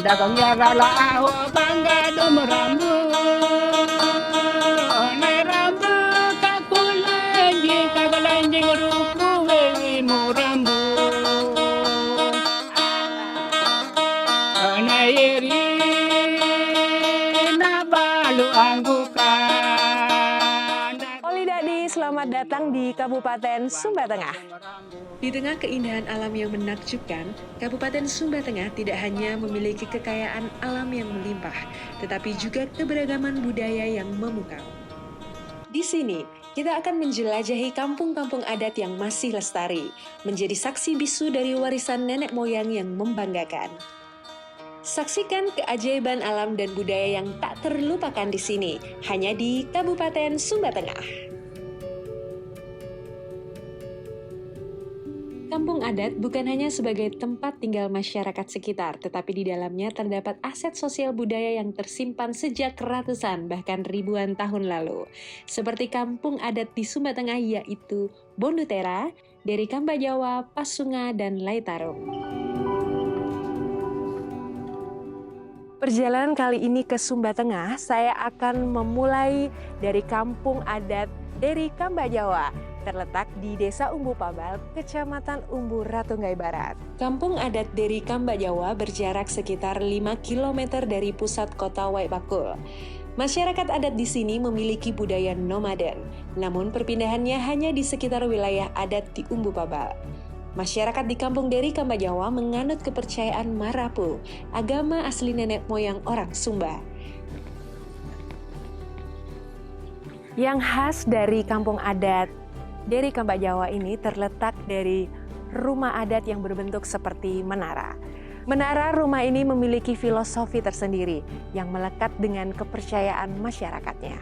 dagang yara la aho bangga dum rambu nai rambu kakulanji ruku wewi mu rambu nai eri na balu anggukan. Oli Dadi, selamat datang di Kabupaten Sumba Tengah. Di tengah keindahan alam yang menakjubkan, Kabupaten Sumba Tengah tidak hanya memiliki kekayaan alam yang melimpah, tetapi juga keberagaman budaya yang memukau. Di sini, kita akan menjelajahi kampung-kampung adat yang masih lestari, menjadi saksi bisu dari warisan nenek moyang yang membanggakan. Saksikan keajaiban alam dan budaya yang tak terlupakan di sini, hanya di Kabupaten Sumba Tengah. Kampung adat bukan hanya sebagai tempat tinggal masyarakat sekitar, tetapi di dalamnya terdapat aset sosial budaya yang tersimpan sejak ratusan bahkan ribuan tahun lalu. Seperti kampung adat di Sumba Tengah yaitu Bondutera, Deri Kamba Jawa, Pasunga, dan Laitarum. Perjalanan kali ini ke Sumba Tengah, saya akan memulai dari kampung adat Deri Kamba Jawa, terletak di Desa Umbu Pabal, Kecamatan Umbu Ratungai Barat. Kampung adat Deri Kamba Jawa berjarak sekitar 5 km dari pusat kota Waibakul. Masyarakat adat di sini memiliki budaya nomaden, namun perpindahannya hanya di sekitar wilayah adat di Umbu Pabal. Masyarakat di Kampung Deri Kamba Jawa menganut kepercayaan Marapu, agama asli nenek moyang orang Sumba. Yang khas dari kampung adat Deri Kamba Jawa ini terletak dari rumah adat yang berbentuk seperti menara. Menara rumah ini memiliki filosofi tersendiri yang melekat dengan kepercayaan masyarakatnya.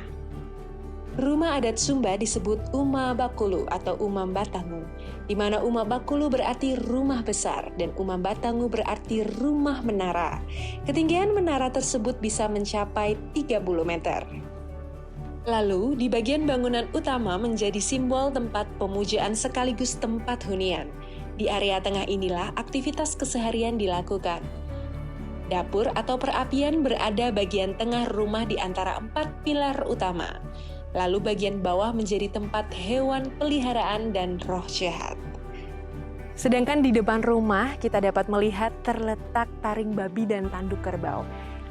Rumah adat Sumba disebut Uma Bakulu atau Uma Batangu, di mana Uma Bakulu berarti rumah besar dan Uma Batangu berarti rumah menara. Ketinggian menara tersebut bisa mencapai 30 meter. Lalu, di bagian bangunan utama menjadi simbol tempat pemujaan sekaligus tempat hunian. Di area tengah inilah aktivitas keseharian dilakukan. Dapur atau perapian berada bagian tengah rumah di antara 4 pilar utama. Lalu bagian bawah menjadi tempat hewan peliharaan dan roh jahat. Sedangkan di depan rumah kita dapat melihat terletak taring babi dan tanduk kerbau.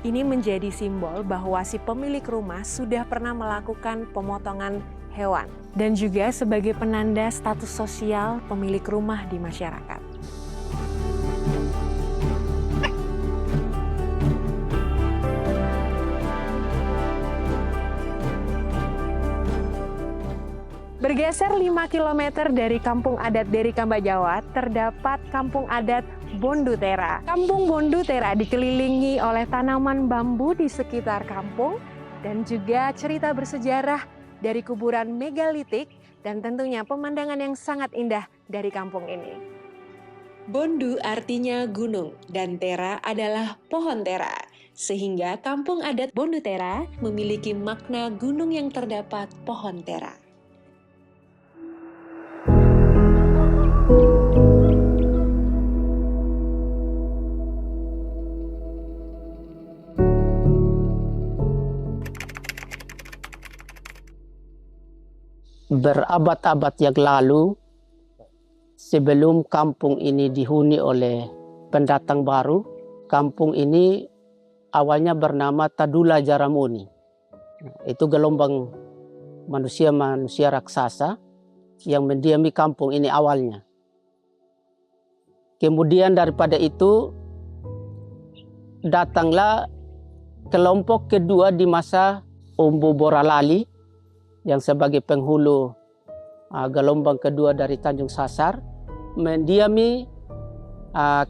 Ini menjadi simbol bahwa si pemilik rumah sudah pernah melakukan pemotongan hewan dan juga sebagai penanda status sosial pemilik rumah di masyarakat. Bergeser 5 km dari kampung adat Deri Kamba Jawa, terdapat kampung adat Bondutera. Kampung Bondutera dikelilingi oleh tanaman bambu di sekitar kampung dan juga cerita bersejarah dari kuburan megalitik dan tentunya pemandangan yang sangat indah dari kampung ini. Bondu artinya gunung dan tera adalah pohon tera, sehingga kampung adat Bondutera memiliki makna gunung yang terdapat pohon tera. Berabad-abad yang lalu, sebelum kampung ini dihuni oleh pendatang baru, kampung ini awalnya bernama Tadula Jaramuni. Itu gelombang manusia-manusia raksasa yang mendiami kampung ini awalnya. Kemudian daripada itu, datanglah kelompok kedua di masa Umbu Boralali, yang sebagai penghulu gelombang kedua dari Tanjung Sasar, mendiami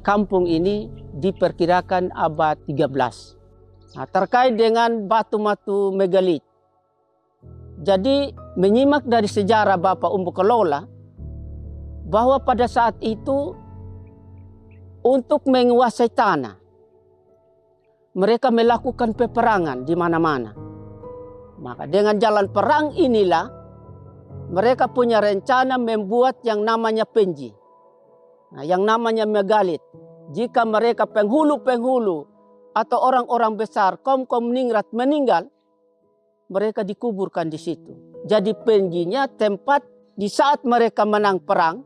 kampung ini diperkirakan abad 13. Terkait dengan batu-batu megalit. Jadi menyimak dari sejarah Bapak Umbu Kelola, bahwa pada saat itu untuk menguasai tanah, mereka melakukan peperangan di mana-mana. Maka dengan jalan perang inilah mereka punya rencana membuat yang namanya penji, yang namanya megalit. Jika mereka penghulu-penghulu atau orang-orang besar, kaum-kaum ningrat meninggal, mereka dikuburkan di situ. Jadi Penjinya tempat di saat mereka menang perang,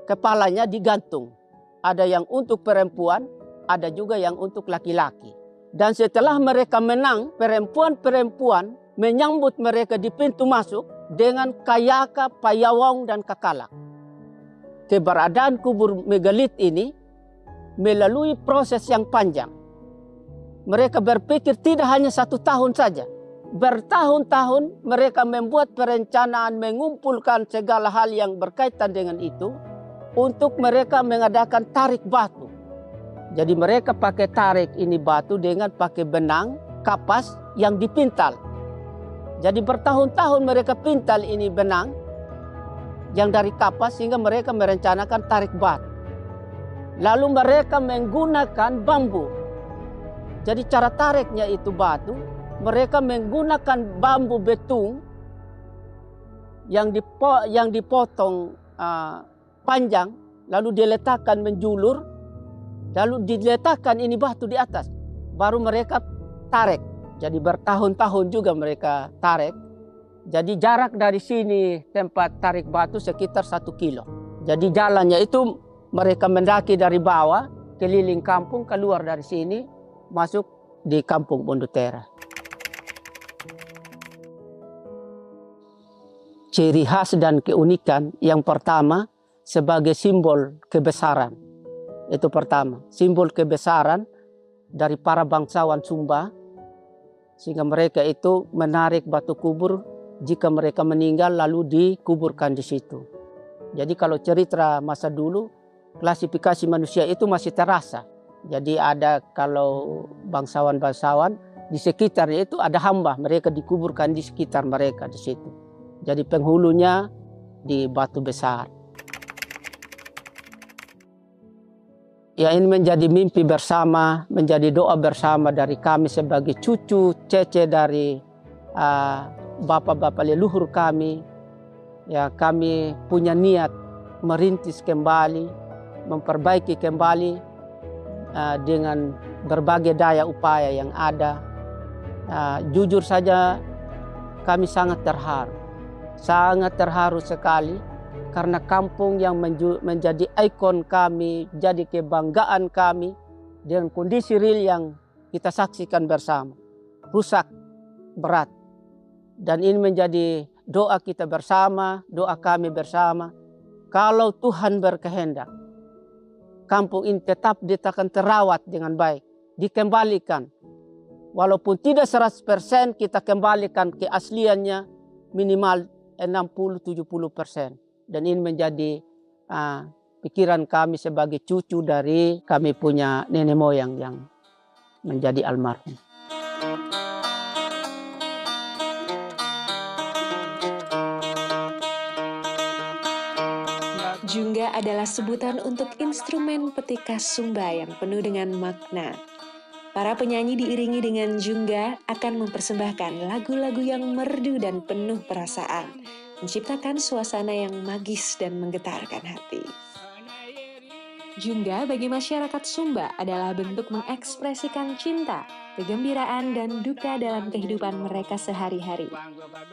kepalanya digantung. Ada yang untuk perempuan, ada juga yang untuk laki-laki. Dan setelah mereka menang, perempuan-perempuan menyambut mereka di pintu masuk dengan kayaka, payawang, dan kakalak. Keberadaan kubur megalit ini melalui proses yang panjang. Mereka berpikir tidak hanya 1 tahun saja. Bertahun-tahun mereka membuat perencanaan mengumpulkan segala hal yang berkaitan dengan itu untuk mereka mengadakan tarik batu. Jadi mereka pakai tarik ini batu dengan pakai benang, kapas yang dipintal. Jadi bertahun-tahun mereka pintal ini benang yang dari kapas sehingga mereka merencanakan tarik batu. Lalu mereka menggunakan bambu. Jadi cara tariknya itu batu, mereka menggunakan bambu betung yang dipotong panjang, lalu diletakkan menjulur, lalu diletakkan ini batu di atas. Baru mereka tarik. Jadi bertahun-tahun juga mereka tarik. Jadi jarak dari sini tempat tarik batu sekitar 1 kilo. Jadi jalannya itu mereka mendaki dari bawah, keliling kampung, keluar dari sini, masuk di kampung Bondutera. Ciri khas dan keunikan yang pertama sebagai simbol kebesaran. Itu pertama, simbol kebesaran dari para bangsawan Sumba, sehingga mereka itu menarik batu kubur jika mereka meninggal lalu dikuburkan di situ. Jadi kalau cerita masa dulu, klasifikasi manusia itu masih terasa. Jadi ada kalau bangsawan-bangsawan di sekitarnya itu ada hamba, mereka dikuburkan di sekitar mereka di situ. Jadi penghulunya di batu besar. Ya, ini menjadi mimpi bersama, menjadi doa bersama dari kami sebagai cucu cece dari bapak-bapak leluhur kami. Ya, kami punya niat merintis kembali, memperbaiki kembali dengan berbagai daya upaya yang ada. Jujur saja kami sangat terharu sekali karena kampung yang menjadi ikon kami, jadi kebanggaan kami dengan kondisi real yang kita saksikan bersama. Rusak berat. Dan ini menjadi doa kita bersama, doa kami bersama. Kalau Tuhan berkehendak, kampung ini tetap akan terawat dengan baik, dikembalikan. Walaupun tidak 100% kita kembalikan keasliannya minimal 60-70%. Dan ini menjadi pikiran kami sebagai cucu dari kami punya nenek moyang yang menjadi almarhum. Jungga adalah sebutan untuk instrumen petik khas Sumba yang penuh dengan makna. Para penyanyi diiringi dengan jungga akan mempersembahkan lagu-lagu yang merdu dan penuh perasaan, menciptakan suasana yang magis dan menggetarkan hati. Jungga bagi masyarakat Sumba adalah bentuk mengekspresikan cinta, kegembiraan, dan duka dalam kehidupan mereka sehari-hari.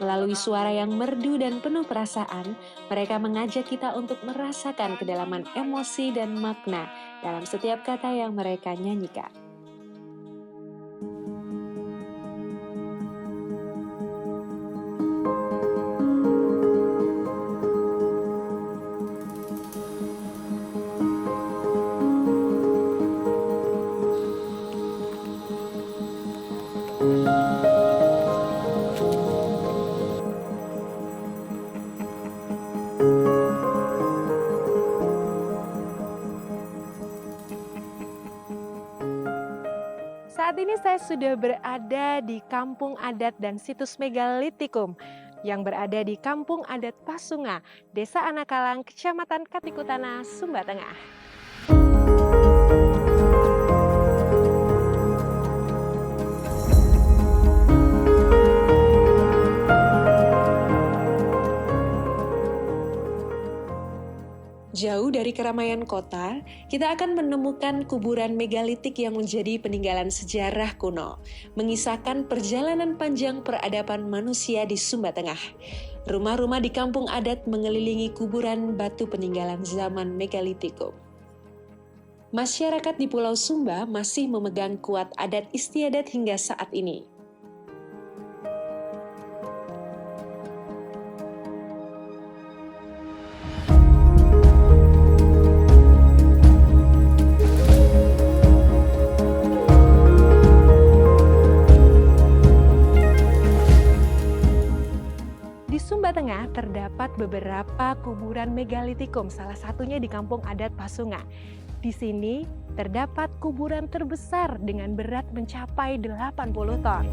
Melalui suara yang merdu dan penuh perasaan, mereka mengajak kita untuk merasakan kedalaman emosi dan makna dalam setiap kata yang mereka nyanyikan. Saat ini saya sudah berada di Kampung Adat dan Situs Megalitikum yang berada di Kampung Adat Pasunga, Desa Anakalang, Kecamatan Katikutana, Sumba Tengah. Jauh dari keramaian kota, kita akan menemukan kuburan megalitik yang menjadi peninggalan sejarah kuno, mengisahkan perjalanan panjang peradaban manusia di Sumba Tengah. Rumah-rumah di kampung adat mengelilingi kuburan batu peninggalan zaman megalitikum. Masyarakat di Pulau Sumba masih memegang kuat adat istiadat hingga saat ini. Di Sumba Tengah terdapat beberapa kuburan megalitikum, salah satunya di kampung adat Pasunga. Di sini terdapat kuburan terbesar dengan berat mencapai 80 ton.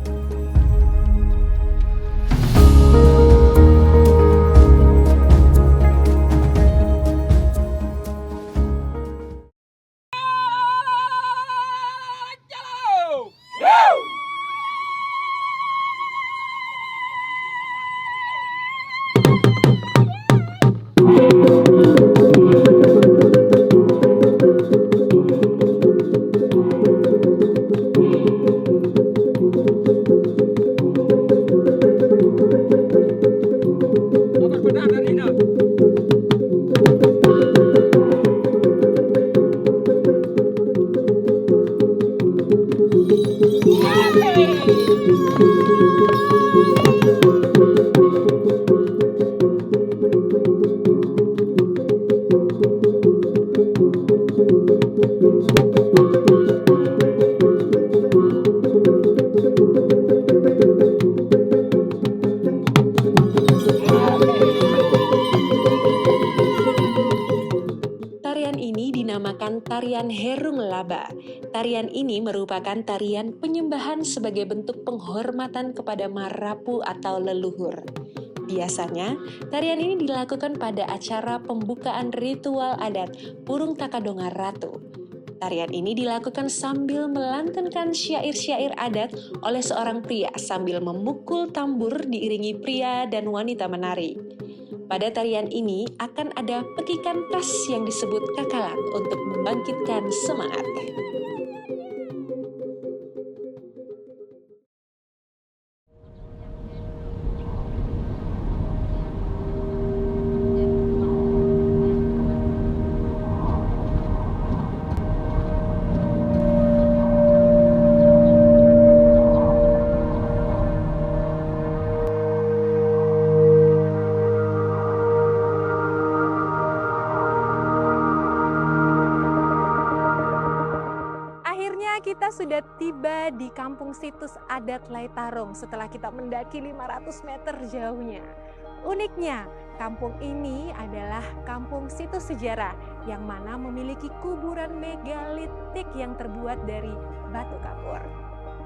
Tarian ini dinamakan tarian Herung Laba. Tarian ini merupakan tarian penyembahan sebagai bentuk penghormatan kepada marapu atau leluhur. Biasanya, tarian ini dilakukan pada acara pembukaan ritual adat Purung Takadonga Ratu. Tarian ini dilakukan sambil melantunkan syair-syair adat oleh seorang pria sambil memukul tambur diiringi pria dan wanita menari. Pada tarian ini akan ada pekikan tas yang disebut kakalan untuk membangkitkan semangat. Kita sudah tiba di kampung situs adat Laitarong setelah kita mendaki 500 meter jauhnya. Uniknya, kampung ini adalah kampung situs sejarah yang mana memiliki kuburan megalitik yang terbuat dari batu kapur.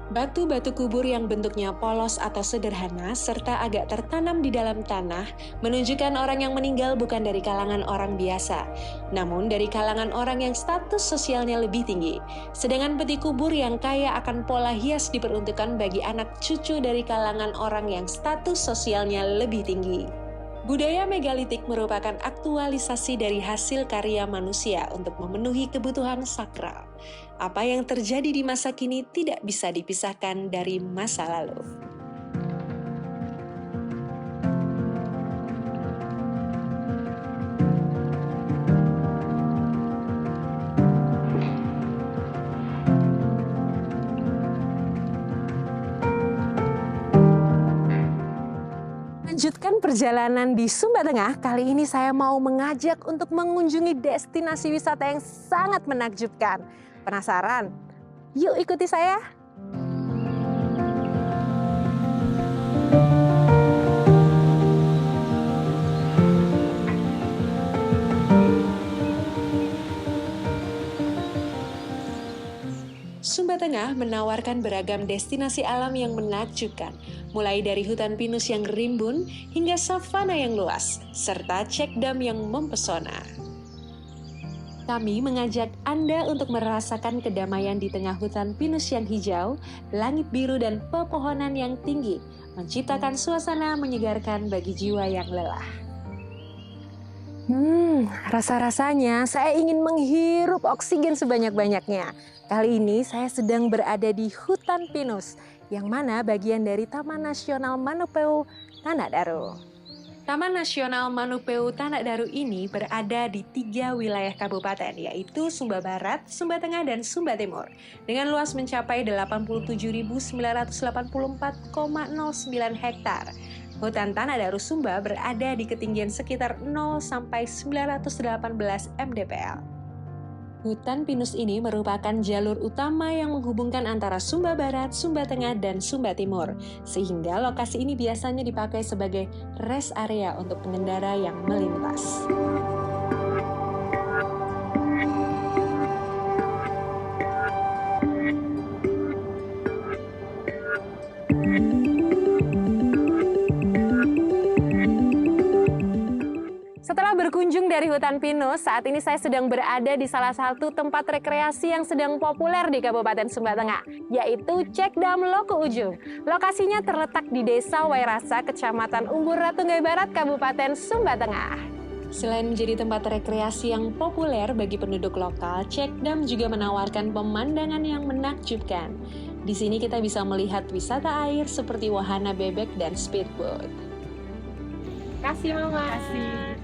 Batu-batu kubur yang bentuknya polos atau sederhana serta agak tertanam di dalam tanah menunjukkan orang yang meninggal bukan dari kalangan orang biasa, namun dari kalangan orang yang status sosialnya lebih tinggi. Sedangkan peti kubur yang kaya akan pola hias diperuntukkan bagi anak cucu dari kalangan orang yang status sosialnya lebih tinggi. Budaya megalitik merupakan aktualisasi dari hasil karya manusia untuk memenuhi kebutuhan sakral. Apa yang terjadi di masa kini tidak bisa dipisahkan dari masa lalu. Lanjutkan perjalanan di Sumba Tengah, kali ini saya mau mengajak untuk mengunjungi destinasi wisata yang sangat menakjubkan. Penasaran? Yuk ikuti saya! Sumba Tengah menawarkan beragam destinasi alam yang menakjubkan, mulai dari hutan pinus yang rimbun hingga savana yang luas, serta cek dam yang mempesona. Kami mengajak Anda untuk merasakan kedamaian di tengah hutan pinus yang hijau, langit biru dan pepohonan yang tinggi, menciptakan suasana menyegarkan bagi jiwa yang lelah. Rasa-rasanya saya ingin menghirup oksigen sebanyak-banyaknya. Kali ini saya sedang berada di hutan pinus, yang mana bagian dari Taman Nasional Manupeu Tanak Daru. Taman Nasional Manupeu Tanak Daru ini berada di 3 wilayah kabupaten, yaitu Sumba Barat, Sumba Tengah, dan Sumba Timur, dengan luas mencapai 87.984,09 hektar. Hutan Tanak Daru Sumba berada di ketinggian sekitar 0 sampai 918 mdpl. Hutan pinus ini merupakan jalur utama yang menghubungkan antara Sumba Barat, Sumba Tengah, dan Sumba Timur, sehingga lokasi ini biasanya dipakai sebagai rest area untuk pengendara yang melintas. Setelah berkunjung dari hutan pinus, saat ini saya sedang berada di salah satu tempat rekreasi yang sedang populer di Kabupaten Sumba Tengah, yaitu Cekdam Loko Ujung. Lokasinya terletak di Desa Wairasa, Kecamatan Umbur Ratunggai Barat, Kabupaten Sumba Tengah. Selain menjadi tempat rekreasi yang populer bagi penduduk lokal, Cekdam juga menawarkan pemandangan yang menakjubkan. Di sini kita bisa melihat wisata air seperti wahana bebek dan speedboat. Kasih Mama. Kasih.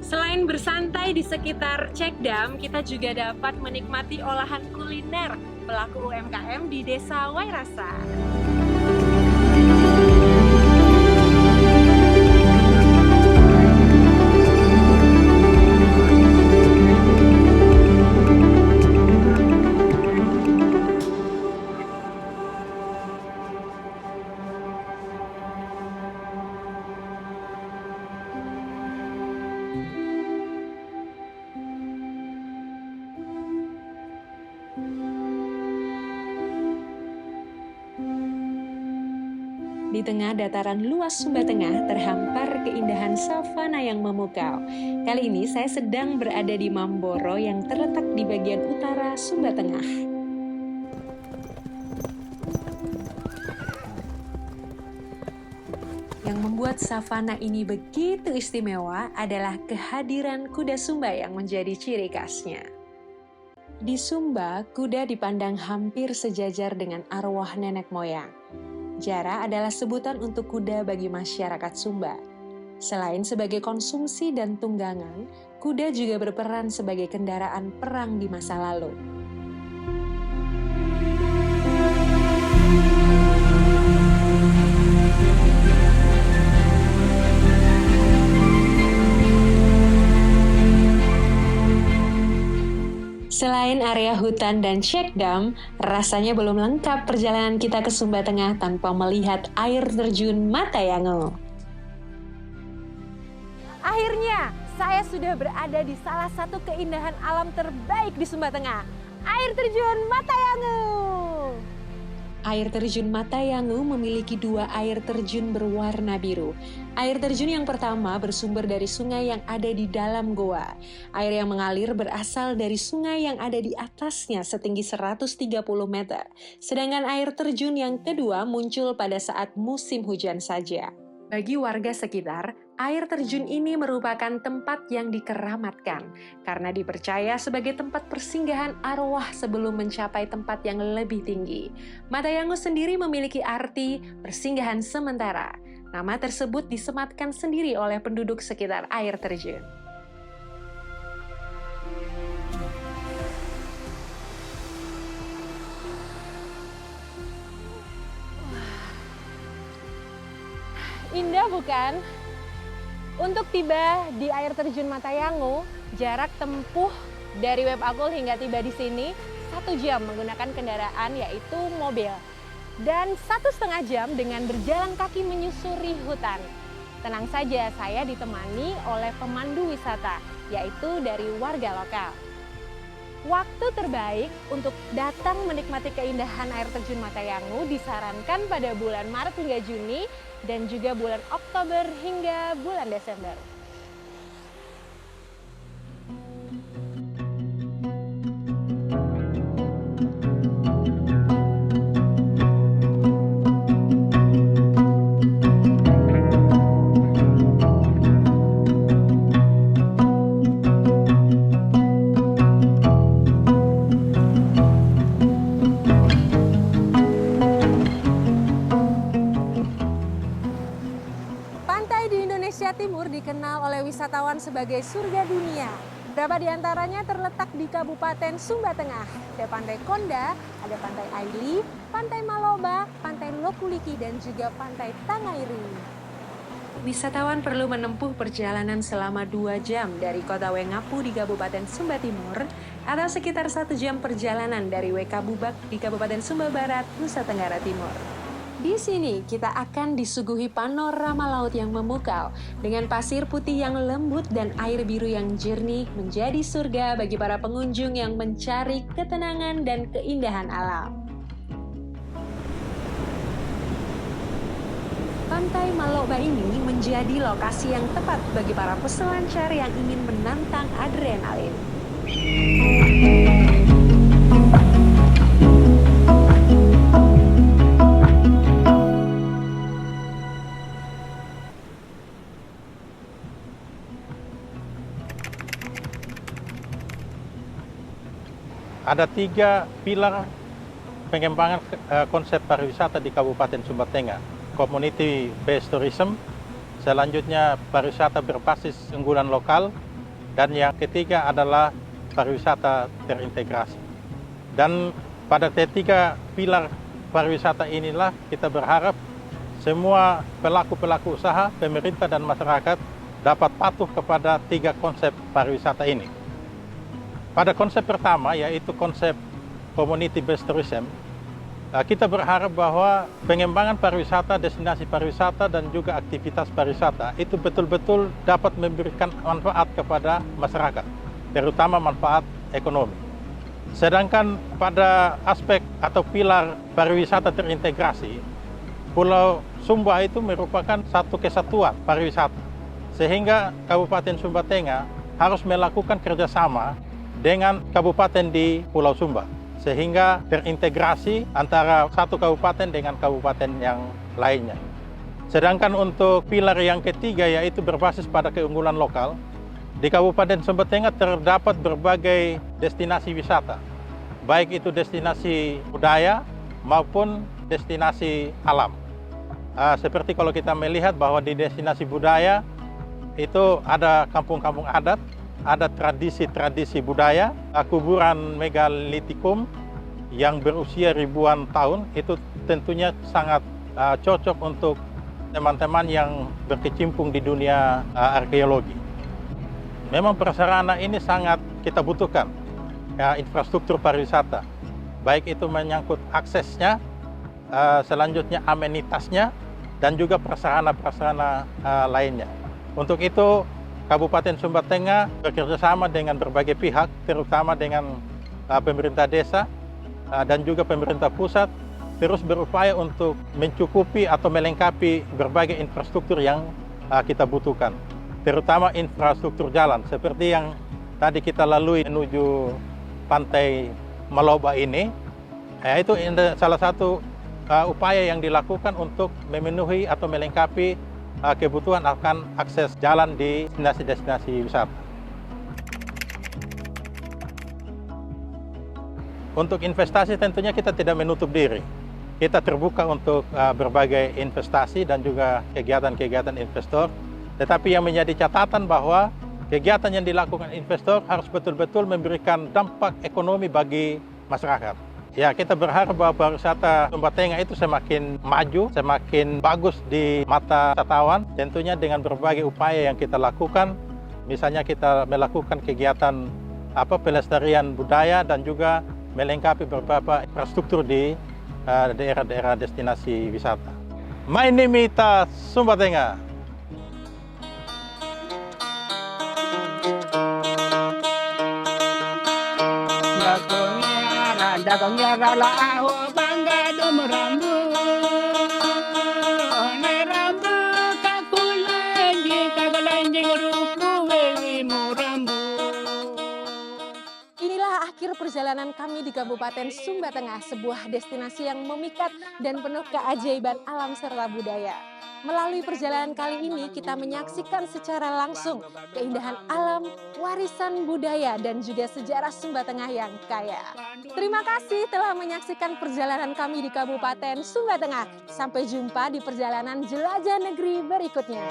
Selain bersantai di sekitar Cekdam, kita juga dapat menikmati olahan kuliner pelaku UMKM di Desa Wairasa. Di tengah dataran luas Sumba Tengah terhampar keindahan savana yang memukau. Kali ini saya sedang berada di Mamboro yang terletak di bagian utara Sumba Tengah. Yang membuat savana ini begitu istimewa adalah kehadiran kuda Sumba yang menjadi ciri khasnya. Di Sumba, kuda dipandang hampir sejajar dengan arwah nenek moyang. Jara adalah sebutan untuk kuda bagi masyarakat Sumba. Selain sebagai konsumsi dan tunggangan, kuda juga berperan sebagai kendaraan perang di masa lalu. Selain area hutan dan Cekdam, rasanya belum lengkap perjalanan kita ke Sumba Tengah tanpa melihat air terjun Matayango. Akhirnya, saya sudah berada di salah satu keindahan alam terbaik di Sumba Tengah, air terjun Matayango. Air terjun Matayango memiliki 2 air terjun berwarna biru. Air terjun yang pertama bersumber dari sungai yang ada di dalam goa. Air yang mengalir berasal dari sungai yang ada di atasnya setinggi 130 meter. Sedangkan air terjun yang kedua muncul pada saat musim hujan saja. Bagi warga sekitar, air terjun ini merupakan tempat yang dikeramatkan karena dipercaya sebagai tempat persinggahan arwah sebelum mencapai tempat yang lebih tinggi. Matayango sendiri memiliki arti persinggahan sementara. Nama tersebut disematkan sendiri oleh penduduk sekitar air terjun. Indah bukan? Untuk tiba di air terjun Matayango, jarak tempuh dari Web Akul hingga tiba di sini 1 jam menggunakan kendaraan yaitu mobil. Dan 1,5 jam dengan berjalan kaki menyusuri hutan. Tenang saja, saya ditemani oleh pemandu wisata, yaitu dari warga lokal. Waktu terbaik untuk datang menikmati keindahan air terjun Matayango disarankan pada bulan Maret hingga Juni dan juga bulan Oktober hingga bulan Desember. dikenal oleh wisatawan sebagai surga dunia. Beberapa di antaranya terletak di Kabupaten Sumba Tengah. Ada Pantai Konda, ada Pantai Aili, Pantai Maloba, Pantai Lokuliki, dan juga Pantai Tangairi. Wisatawan perlu menempuh perjalanan selama 2 jam dari kota Wengapu di Kabupaten Sumba Timur atau sekitar 1 jam perjalanan dari Wekabubak di Kabupaten Sumba Barat, Nusa Tenggara Timur. Di sini kita akan disuguhi panorama laut yang memukau dengan pasir putih yang lembut dan air biru yang jernih menjadi surga bagi para pengunjung yang mencari ketenangan dan keindahan alam. Pantai Maloba ini menjadi lokasi yang tepat bagi para peselancar yang ingin menantang adrenalin. Ada 3 pilar pengembangan konsep pariwisata di Kabupaten Sumba Tengah. Community based tourism, selanjutnya pariwisata berbasis unggulan lokal, dan yang ketiga adalah pariwisata terintegrasi. Dan pada ketiga pilar pariwisata inilah kita berharap semua pelaku-pelaku usaha, pemerintah dan masyarakat dapat patuh kepada 3 konsep pariwisata ini. Pada konsep pertama, yaitu konsep community based tourism, kita berharap bahwa pengembangan pariwisata, destinasi pariwisata, dan juga aktivitas pariwisata itu betul-betul dapat memberikan manfaat kepada masyarakat, terutama manfaat ekonomi. Sedangkan pada aspek atau pilar pariwisata terintegrasi, Pulau Sumba itu merupakan satu kesatuan pariwisata, sehingga Kabupaten Sumba Tengah harus melakukan kerjasama dengan kabupaten di Pulau Sumba, sehingga terintegrasi antara satu kabupaten dengan kabupaten yang lainnya. Sedangkan untuk pilar yang ketiga, yaitu berbasis pada keunggulan lokal, di Kabupaten Sumba Tengah terdapat berbagai destinasi wisata, baik itu destinasi budaya maupun destinasi alam. Seperti kalau kita melihat bahwa di destinasi budaya itu ada kampung-kampung adat, ada tradisi-tradisi budaya, kuburan megalitikum yang berusia ribuan tahun, itu tentunya sangat cocok untuk teman-teman yang berkecimpung di dunia arkeologi. Memang prasarana ini sangat kita butuhkan, infrastruktur pariwisata, baik itu menyangkut aksesnya, selanjutnya amenitasnya, dan juga prasarana-prasarana lainnya. Untuk itu, Kabupaten Sumba Tengah bekerjasama dengan berbagai pihak, terutama dengan pemerintah desa dan juga pemerintah pusat, terus berupaya untuk mencukupi atau melengkapi berbagai infrastruktur yang kita butuhkan, terutama infrastruktur jalan, seperti yang tadi kita lalui menuju Pantai Maloba ini. Itu salah satu upaya yang dilakukan untuk memenuhi atau melengkapi kebutuhan akan akses jalan di destinasi-destinasi wisata. Untuk investasi tentunya kita tidak menutup diri. Kita terbuka untuk berbagai investasi dan juga kegiatan-kegiatan investor. Tetapi yang menjadi catatan bahwa kegiatan yang dilakukan investor harus betul-betul memberikan dampak ekonomi bagi masyarakat. Ya, kita berharap bahwa pariwisata Sumba Tengah itu semakin maju, semakin bagus di mata wisatawan, tentunya dengan berbagai upaya yang kita lakukan. Misalnya kita melakukan kegiatan pelestarian budaya dan juga melengkapi beberapa infrastruktur di daerah-daerah destinasi wisata. My name is Sumba Tengah. Dagang yara lao bangga domrambu ne rambu kakulanji ruku wewi murambu. Inilah akhir perjalanan kami di Kabupaten Sumba Tengah, sebuah destinasi yang memikat dan penuh keajaiban alam serta budaya. Melalui perjalanan kali ini kita menyaksikan secara langsung keindahan alam, warisan budaya, dan juga sejarah Sumba Tengah yang kaya. Terima kasih telah menyaksikan perjalanan kami di Kabupaten Sumba Tengah. Sampai jumpa di perjalanan jelajah negeri berikutnya.